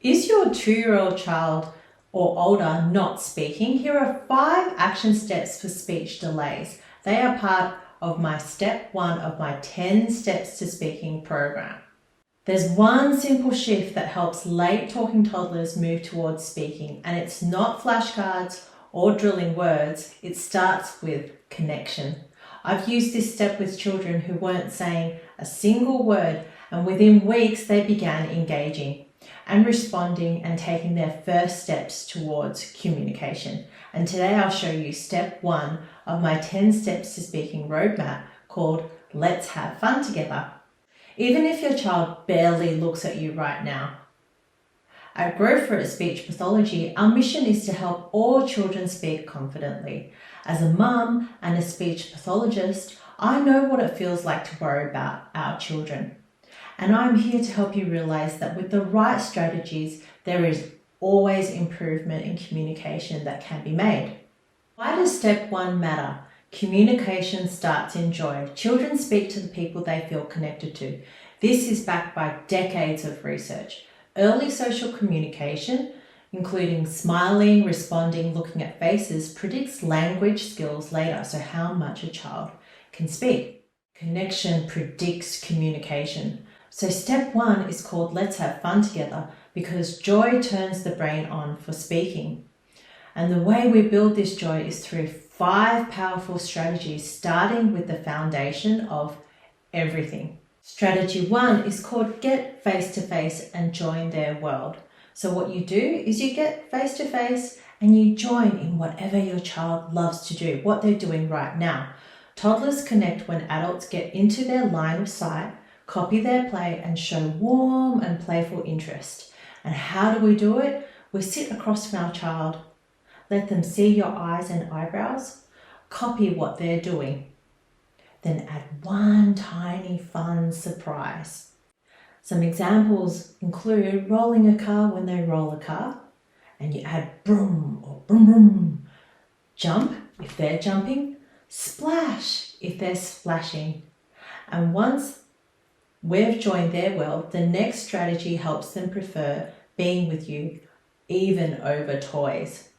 Is your 2-year-old child or older not speaking? Here are 5 action steps for speech delays. They are part of my step 1 of my 10 steps to speaking program. There's one simple shift that helps late talking toddlers move towards speaking, and it's not flashcards or drilling words. It starts with connection. I've used this step with children who weren't saying a single word, and within weeks they began engaging and responding and taking their first steps towards communication. And today I'll show you step 1 of my 10 steps to speaking roadmap called Let's Have Fun Together. Even if your child barely looks at you right now. At Grow for It Speech Pathology, our mission is to help all children speak confidently. As a mum and a speech pathologist, I know what it feels like to worry about our children. And I'm here to help you realize that with the right strategies, there is always improvement in communication that can be made. Why does step 1 matter? Communication starts in joy. Children speak to the people they feel connected to. This is backed by decades of research. Early social communication, including smiling, responding, looking at faces, predicts language skills later, so how much a child can speak. Connection predicts communication. So step 1 is called Let's Have Fun Together because joy turns the brain on for speaking. And the way we build this joy is through 5 powerful strategies, starting with the foundation of everything. Strategy 1 is called Get Face-to-Face and Join Their World. So what you do is you get face-to-face and you join in whatever your child loves to do, what they're doing right now. Toddlers connect when adults get into their line of sight, copy their play and show warm and playful interest. And how do we do it? We sit across from our child, let them see your eyes and eyebrows, copy what they're doing, then add one tiny fun surprise. Some examples include rolling a car when they roll a car, and you add broom or broom broom. Jump if they're jumping, splash if they're splashing. And once we've joined their world, the next strategy helps them prefer being with you, even over toys.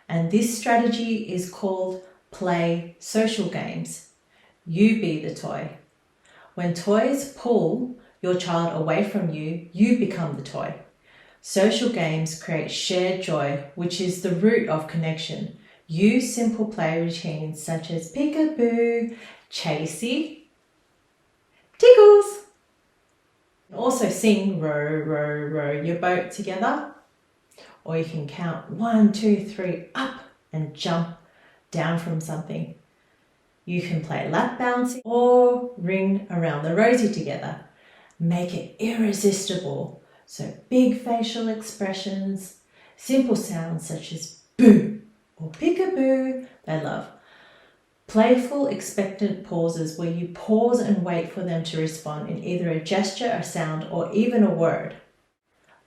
And this strategy is called Play Social Games. You be the toy. When toys pull your child away from you, you become the toy. Social games create shared joy, which is the root of connection. Use simple play routines such as peekaboo, chasey, tickles. Also sing row, row, row your boat together. Or you can count 1, 2, 3 up and jump down from something. You can play lap bouncing or ring around the rosy together. Make it irresistible. So big facial expressions, simple sounds such as boo or peekaboo, they love. Playful expectant pauses where you pause and wait for them to respond in either a gesture, a sound, or even a word.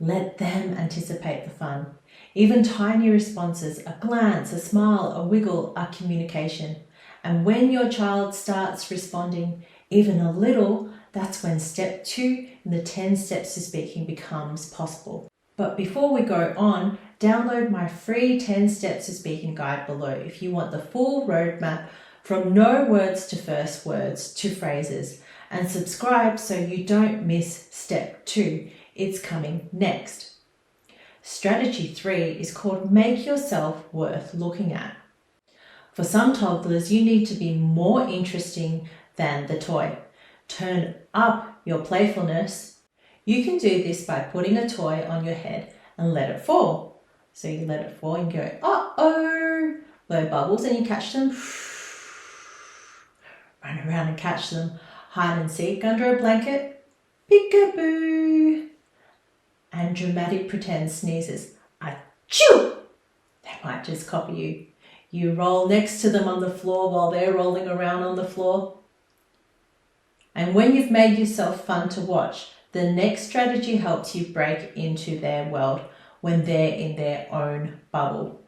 Let them anticipate the fun. Even tiny responses, a glance, a smile, a wiggle are communication. And when your child starts responding even a little, that's when step 2 in the 10 steps to speaking becomes possible. But before we go on, download my free 10 steps to speaking guide below if you want the full roadmap from no words to first words to phrases. And subscribe so you don't miss step 2. It's coming next. Strategy 3 is called Make Yourself Worth Looking At. For some toddlers, you need to be more interesting than the toy. Turn up your playfulness. You can do this by putting a toy on your head and let it fall. So you let it fall and go, uh-oh, blow bubbles and you catch them. Run around and catch them. Hide and seek under a blanket. Peekaboo. And dramatic pretend sneezes. Achoo! They might just copy you. You roll next to them on the floor while they're rolling around on the floor. And when you've made yourself fun to watch, the next strategy helps you break into their world when they're in their own bubble.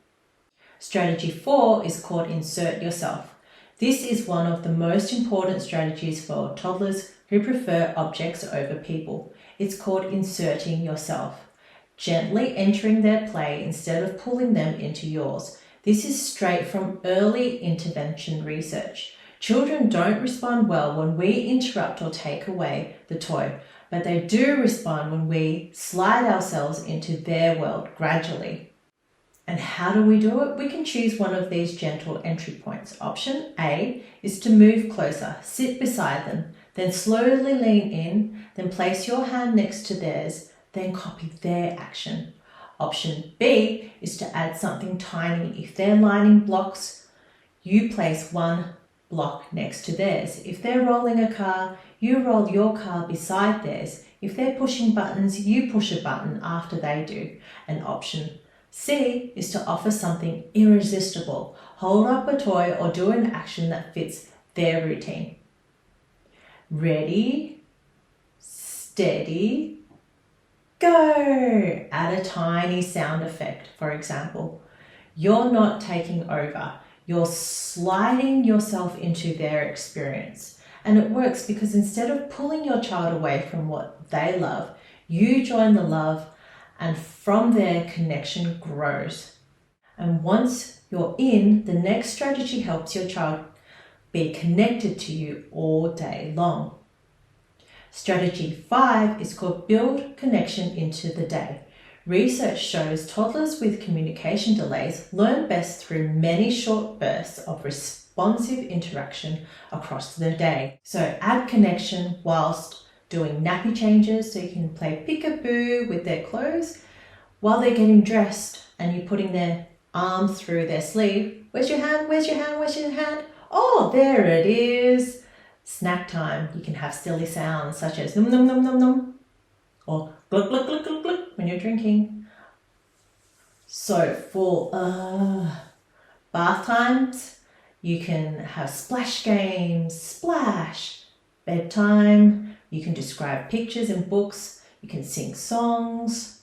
Strategy 4 is called Insert Yourself. This is one of the most important strategies for toddlers who prefer objects over people. It's called inserting yourself. gently entering their play instead of pulling them into yours. This is straight from early intervention research. Children don't respond well when we interrupt or take away the toy, but they do respond when we slide ourselves into their world gradually. And how do we do it? We can choose one of these gentle entry points. Option A is to move closer, sit beside them, then slowly lean in, then place your hand next to theirs, then copy their action. Option B is to add something tiny. If they're lining blocks, you place one block next to theirs. If they're rolling a car, you roll your car beside theirs. If they're pushing buttons, you push a button after they do. And option C is to offer something irresistible. Hold up a toy or do an action that fits their routine. Ready, steady, go! Add a tiny sound effect, for example. You're not taking over. You're sliding yourself into their experience. And it works because instead of pulling your child away from what they love, you join the love, and from there, connection grows. And once you're in, the next strategy helps your child be connected to you all day long. Strategy 5 is called Build Connection into the Day. Research shows toddlers with communication delays learn best through many short bursts of responsive interaction across the day. So add connection whilst doing nappy changes, so you can play peekaboo with their clothes while they're getting dressed and you're putting their arm through their sleeve. Where's your hand? Where's your hand? Where's your hand? Oh, there it is. Snack time. You can have silly sounds such as num num num num num or glug glug glug glug glug when you're drinking. So for bath times, you can have splash games, splash, bedtime. You can describe pictures in books. You can sing songs.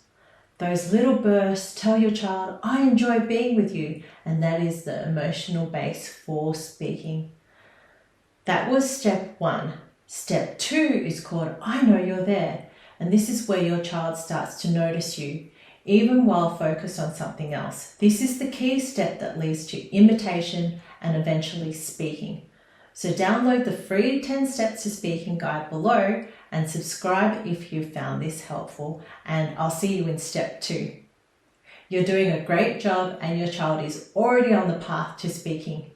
Those little bursts tell your child, I enjoy being with you. And that is the emotional base for speaking. That was step 1. Step 2 is called I know you're there. And this is where your child starts to notice you, even while focused on something else. This is the key step that leads to imitation and eventually speaking. So download the free 10 Steps to Speaking guide below and subscribe if you found this helpful, and I'll see you in step 2. You're doing a great job and your child is already on the path to speaking.